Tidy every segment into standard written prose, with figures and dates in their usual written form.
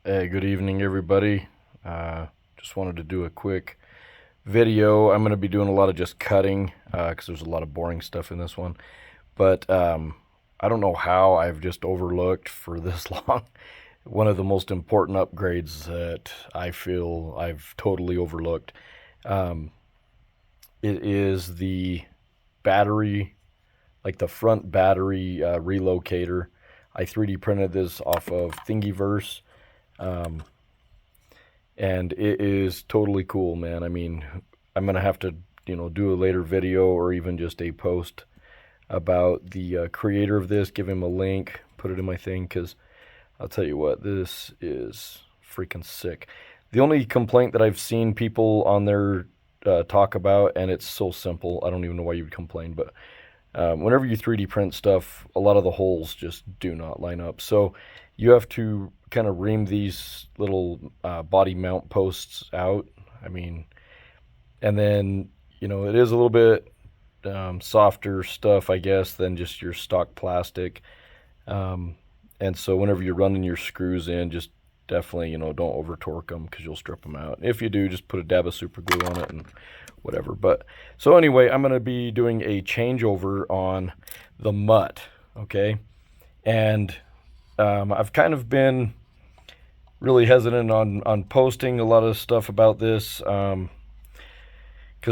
Hey, good evening, everybody. Just wanted to do a quick video. I'm going to be doing a lot of just cutting because there's a lot of boring stuff in this one. But I don't know how I've just overlooked for this long one of the most important upgrades that I feel I've totally overlooked. Um, it is the battery, like the front battery relocator. I 3D printed this off of Thingiverse. Um, and it is totally cool, man. I mean, I'm gonna have to, do a later video or even just a post about the creator of this. Give him a link, put it in my thing, because I'll tell you what, this is freaking sick. The only complaint that I've seen people on there talk about, and it's so simple, I don't even know why you would complain, but whenever you 3D print stuff, a lot of the holes just do not line up. So you have to kind of ream these little body mount posts out. I mean, and then, it is a little bit softer stuff, I guess, than just your stock plastic. Um, and so whenever you're running your screws in, just definitely, don't over torque them because you'll strip them out. If you do, just put a dab of super glue on it and whatever. But so anyway, I'm going to be doing a changeover on the mutt, okay? And I've kind of been really hesitant on posting a lot of stuff about this because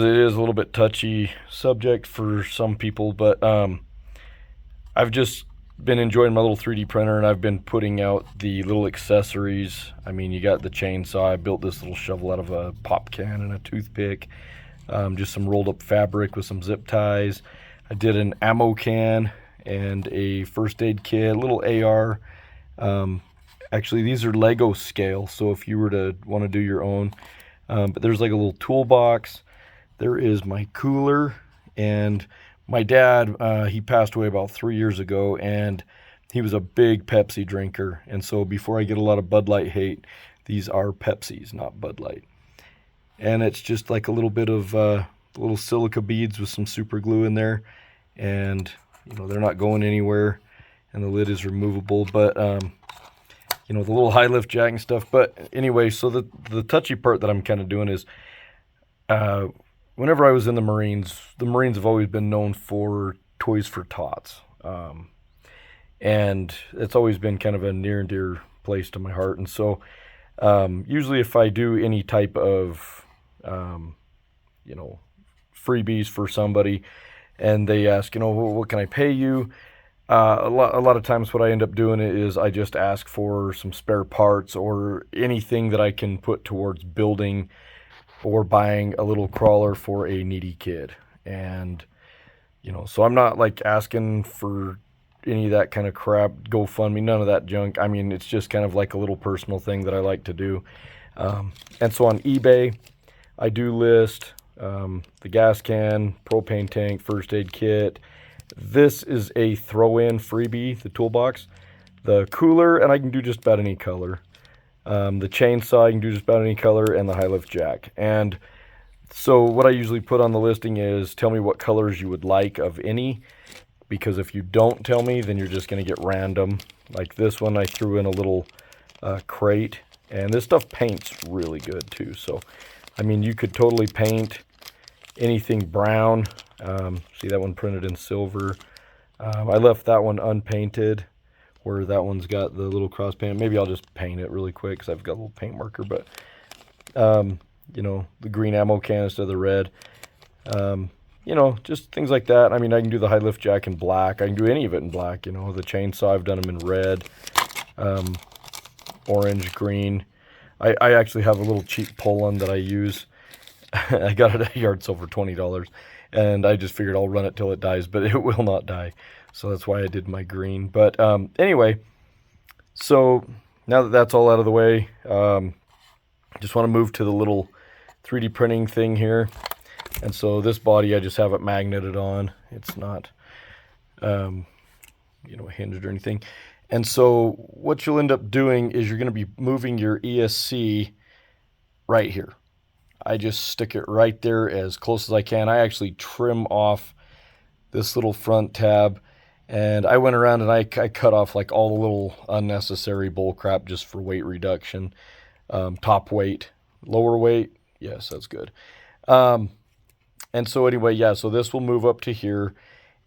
it is a little bit touchy subject for some people. But I've just been enjoying my little 3D printer, and I've been putting out the little accessories. I mean, you got the chainsaw. I built this little shovel out of a pop can and a toothpick. Just some rolled up fabric with some zip ties. I did an ammo can and a first aid kit, a little AR. Actually, these are Lego scale, so if you were to want to do your own. But there's like a little toolbox. There is my cooler, and my dad, he passed away about 3 years ago, and he was a big Pepsi drinker. And so before I get a lot of Bud Light hate, these are Pepsis, not Bud Light. And it's just like a little bit of little silica beads with some super glue in there, and they're not going anywhere, and the lid is removable. But the little high lift jack and stuff. But anyway, so the touchy part that I'm kind of doing is whenever I was in the Marines have always been known for toys for tots. And it's always been kind of a near and dear place to my heart. And so usually if I do any type of, freebies for somebody and they ask, well, what can I pay you? A lot of times what I end up doing is I just ask for some spare parts or anything that I can put towards building or buying a little crawler for a needy kid. And, so I'm not like asking for any of that kind of crap, GoFundMe, none of that junk. I mean, it's just kind of like a little personal thing that I like to do. And so on eBay, I do list the gas can, propane tank, first aid kit. This is a throw-in freebie, the toolbox. The cooler, and I can do just about any color. The chainsaw, I can do just about any color, and the high lift jack. And so what I usually put on the listing is tell me what colors you would like of any, because if you don't tell me, then you're just going to get random. Like this one, I threw in a little crate, and this stuff paints really good too. So, I mean, you could totally paint anything brown. See that one printed in silver. I left that one unpainted, where that one's got the little cross paint. Maybe I'll just paint it really quick because I've got a little paint marker. But the green ammo can instead of the red. Just things like that. I mean, I can do the high lift jack in black. I can do any of it in black. The chainsaw, I've done them in red, orange, green. I actually have a little cheap pull-on that I use. I got it at a yard sale for $20, and I just figured I'll run it till it dies, but it will not die. So that's why I did my green. But anyway, so now that that's all out of the way, just want to move to the little 3D printing thing here. And so this body, I just have it magneted on. It's not, hinged or anything. And so what you'll end up doing is you're going to be moving your ESC right here. I just stick it right there as close as I can. I actually trim off this little front tab, And I went around and I cut off like all the little unnecessary bull crap just for weight reduction. Top weight, lower weight, yes, that's good. And so anyway, yeah, so this will move up to here.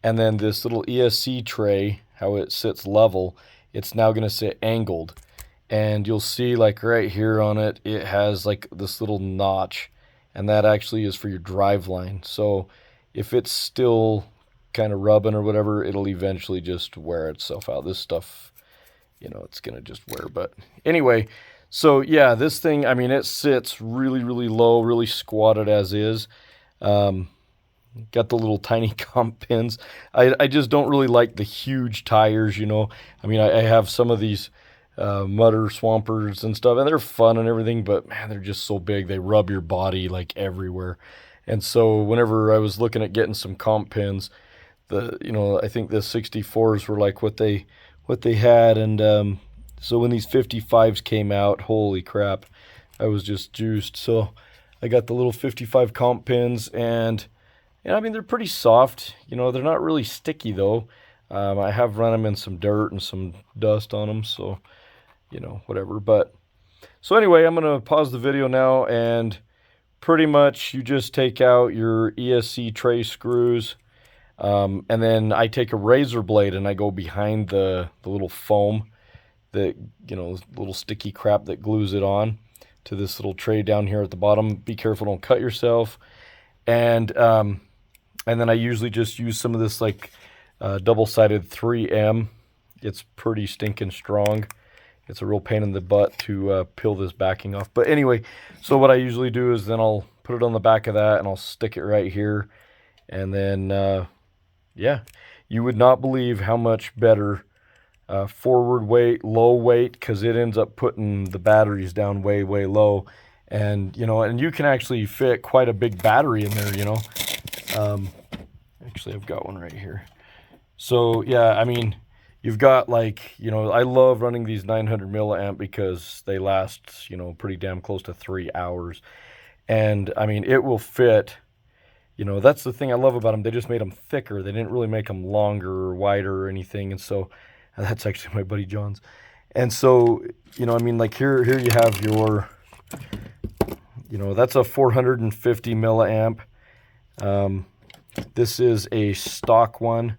And then this little ESC tray, how it sits level, it's now going to sit angled. And you'll see like right here on it, it has like this little notch. And that actually is for your drive line. So if it's still kind of rubbing or whatever, it'll eventually just wear itself out. This stuff, you know, it's going to just wear. But anyway, so yeah, this thing, I mean, it sits really, really low, really squatted as is. Got the little tiny comp pins. I just don't really like the huge tires, you know. I mean, I have some of these mudder swampers and stuff, and they're fun and everything, but man, they're just so big. They rub your body like everywhere. And so whenever I was looking at getting some comp pins, I think the 64s were like what they had. And so when these 55s came out, holy crap, I was just juiced. So I got the little 55 comp pins, and I mean, they're pretty soft. You know, they're not really sticky though. I have run them in some dirt and some dust on them, so, you know, whatever. But so anyway, I'm going to pause the video now, and pretty much you just take out your ESC tray screws, and then I take a razor blade and I go behind the little foam that, you know, little sticky crap that glues it on to this little tray down here at the bottom. Be careful, don't cut yourself. And then I usually just use some of this like double-sided 3M. It's pretty stinking strong. It's a real pain in the butt to peel this backing off. But anyway, so what I usually do is then I'll put it on the back of that and I'll stick it right here. And then, yeah, you would not believe how much better forward weight, low weight, because it ends up putting the batteries down way, way low. And, you know, and you can actually fit quite a big battery in there, you know. Actually, I've got one right here. So, yeah, I mean, you've got like, you know, I love running these 900 milliamp because they last, you know, pretty damn close to 3 hours. And, I mean, it will fit, you know, that's the thing I love about them. They just made them thicker. They didn't really make them longer or wider or anything. And so, that's actually my buddy John's. And so, you know, I mean, like here you have your, you know, that's a 450 milliamp. This is a stock one,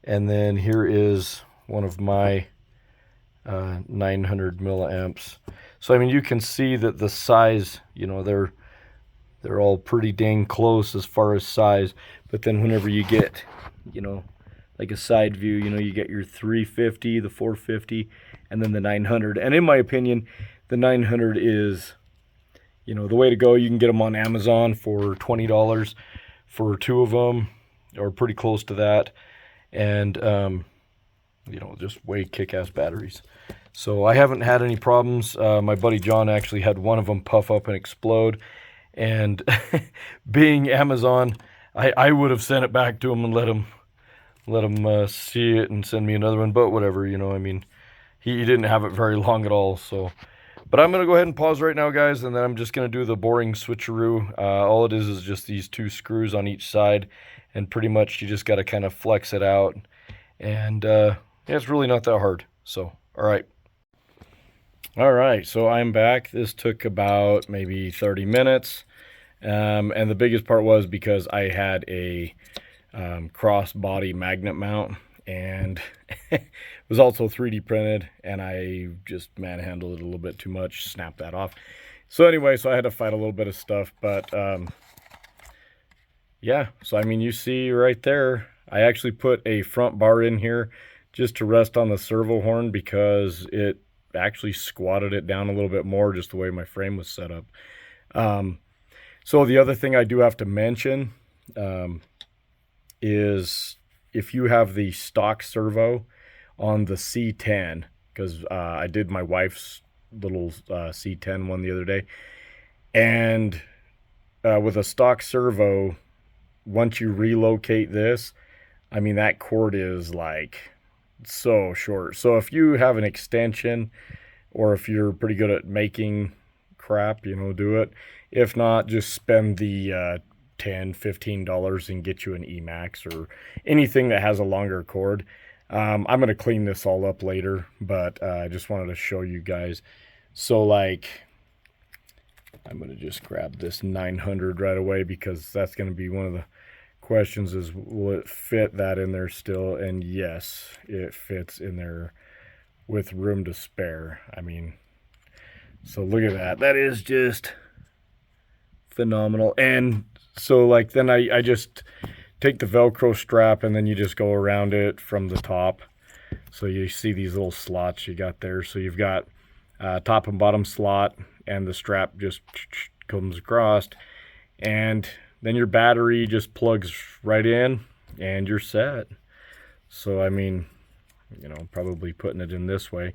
and then here is one of my 900 milliamps. So I mean, you can see that the size, you know, they're all pretty dang close as far as size. But then whenever you get, you know, like a side view, you know, you get your 350, the 450, and then the 900. And in my opinion, the 900 is, you know, the way to go. You can get them on Amazon for $20 for two of them, or pretty close to that. And, you know, just way kick-ass batteries. So I haven't had any problems. My buddy John actually had one of them puff up and explode. And being Amazon, I would have sent it back to him and let him see it and send me another one. But whatever, you know, I mean, he didn't have it very long at all, so... But I'm going to go ahead and pause right now, guys, and then I'm just going to do the boring switcheroo. All it is just these two screws on each side, and pretty much you just got to kind of flex it out. And yeah, it's really not that hard. So, all right. All right, so I'm back. This took about maybe 30 minutes. And the biggest part was because I had a cross-body magnet mount, and it was also 3D printed, and I just manhandled it a little bit too much, snapped that off. So anyway, so I had to fight a little bit of stuff, but yeah, so I mean, you see right there, I actually put a front bar in here just to rest on the servo horn because it actually squatted it down a little bit more just the way my frame was set up. So the other thing I do have to mention is if you have the stock servo on the C10, because I did my wife's little C10 one the other day, and with a stock servo, once you relocate this, I mean, that cord is like so short. So if you have an extension, or if you're pretty good at making crap, you know, do it. If not, just spend the $10-15 and get you an E-Max or anything that has a longer cord. I'm going to clean this all up later, but I just wanted to show you guys. So like, I'm going to just grab this 900 right away, because that's going to be one of the questions is, will it fit that in there still? And yes, it fits in there with room to spare. I mean, so look at that. That is just phenomenal. And so like, then I just take the Velcro strap and then you just go around it from the top. So you see these little slots you got there. So you've got top and bottom slot, and the strap just comes across, and then your battery just plugs right in and you're set. So I mean, you know, probably putting it in this way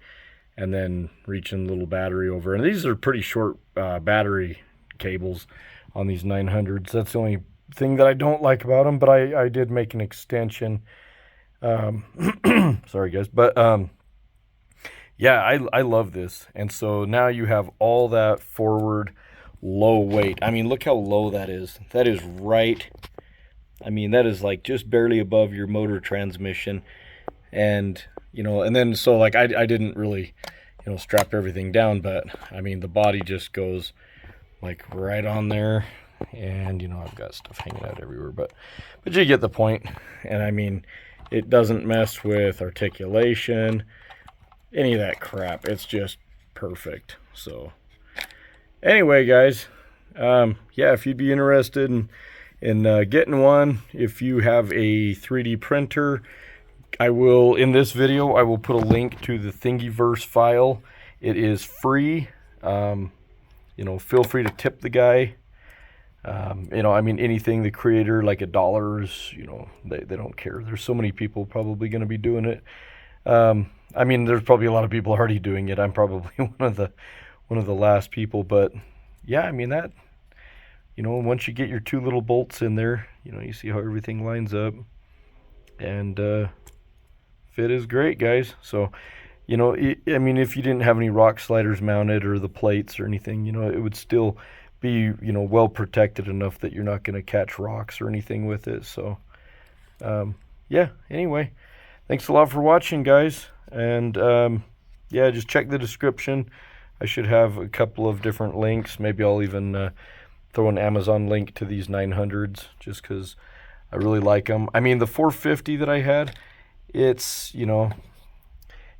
and then reaching the little battery over. And these are pretty short battery cables on these 900s. That's the only thing that I don't like about them, but I did make an extension. Sorry guys, but yeah, I love this. And so now you have all that forward low weight. I mean, look how low that is. That is right, I mean, that is like just barely above your motor transmission. And you know, and then so like I didn't really, you know, strap everything down, but I mean the body just goes like right on there. And you know, I've got stuff hanging out everywhere, but you get the point. And I mean, it doesn't mess with articulation, any of that crap. It's just perfect. So anyway guys, yeah, if you'd be interested in getting one, if you have a 3D printer, I will, in this video, I will put a link to the Thingiverse file. It is free. You know, feel free to tip the guy. You know, I mean, anything, the creator, like $1, you know, they don't care. There's so many people probably going to be doing it. I mean, there's probably a lot of people already doing it. I'm probably one of the last people, but yeah, I mean that, you know, once you get your two little bolts in there, you know, you see how everything lines up, and fit is great, guys. So, you know, I mean, if you didn't have any rock sliders mounted or the plates or anything, you know, it would still be, you know, well protected enough that you're not going to catch rocks or anything with it. So yeah, anyway, thanks a lot for watching, guys. And yeah, just check the description. I should have a couple of different links. Maybe I'll even throw an Amazon link to these 900s, just because I really like them. I mean, the 450 that I had, it's, you know,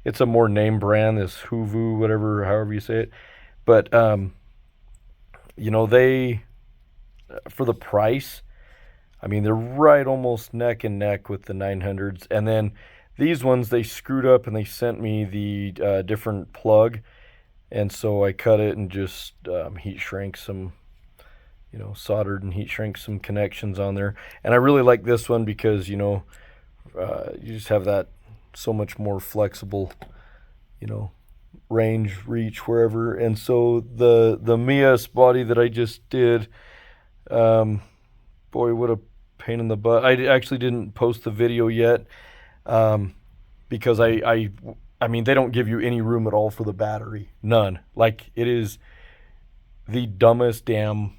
it's a more name brand, this Hoovu, whatever, however you say it. But you know, they, for the price, I mean, they're right almost neck and neck with the 900s. And then these ones, they screwed up and they sent me the different plug. And so I cut it and just heat shrink some, you know, soldered and heat shrink some connections on there. And I really like this one because, you know, you just have that so much more flexible, you know, range, reach, wherever. And so the Mias body that I just did, boy, what a pain in the butt. I actually didn't post the video yet, because I mean, they don't give you any room at all for the battery. None. Like, it is the dumbest damn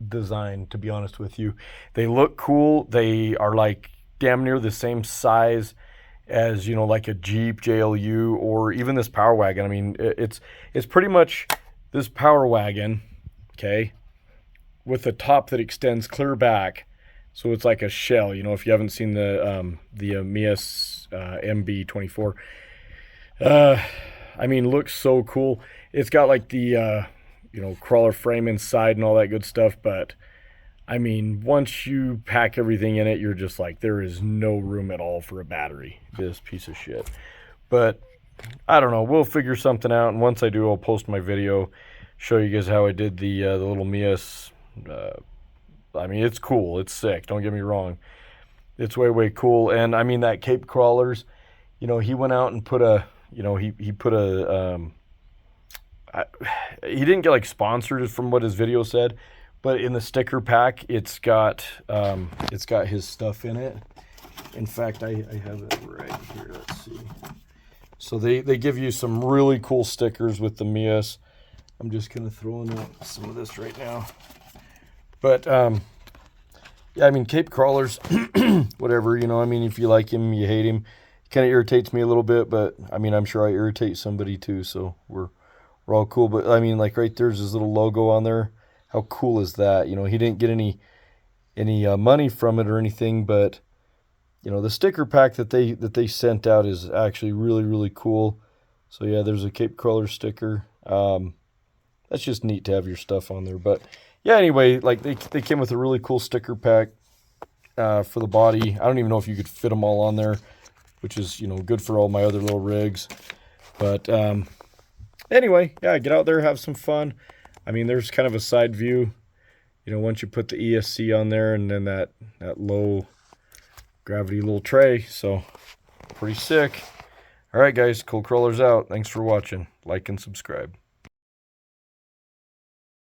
design, to be honest with you. They look cool. They are like damn near the same size as, you know, like a Jeep JLU or even this Power Wagon. I mean, it's pretty much this Power Wagon, okay, with a top that extends clear back. So it's like a shell, you know, if you haven't seen the Mias MB24. I mean, looks so cool. It's got like the, you know, crawler frame inside and all that good stuff. But I mean, once you pack everything in it, you're just like, there is no room at all for a battery, this piece of shit. But I don't know, we'll figure something out. And once I do, I'll post my video, show you guys how I did the little Mias. I mean, it's cool. It's sick. Don't get me wrong. It's way, way cool. And I mean, that Cape Crawlers, you know, he went out and put a, you know, he put a, he didn't get like sponsored from what his video said, but in the sticker pack, it's got his stuff in it. In fact, I have it right here. Let's see. So they give you some really cool stickers with the Mias. I'm just going to throw in some of this right now. But Yeah, I mean, Cape crawlers, whatever, you know, I mean, if you like him, you hate him. He kind of irritates me a little bit, but I mean, I'm sure I irritate somebody too, so we're all cool. But I mean, like right there's his little logo on there. How cool is that? You know, he didn't get any money from it or anything, but you know, the sticker pack that they sent out is actually really cool. So yeah, there's a Cape crawler sticker. That's just neat to have your stuff on there. But yeah, anyway, like they came with a really cool sticker pack for the body. I don't even know if you could fit them all on there, which is, you know, good for all my other little rigs. But anyway, yeah, get out there, have some fun. I mean, there's kind of a side view, you know, once you put the ESC on there, and then that low gravity little tray. So pretty sick. All right, guys, Cold Crawler's out. Thanks for watching. Like and subscribe.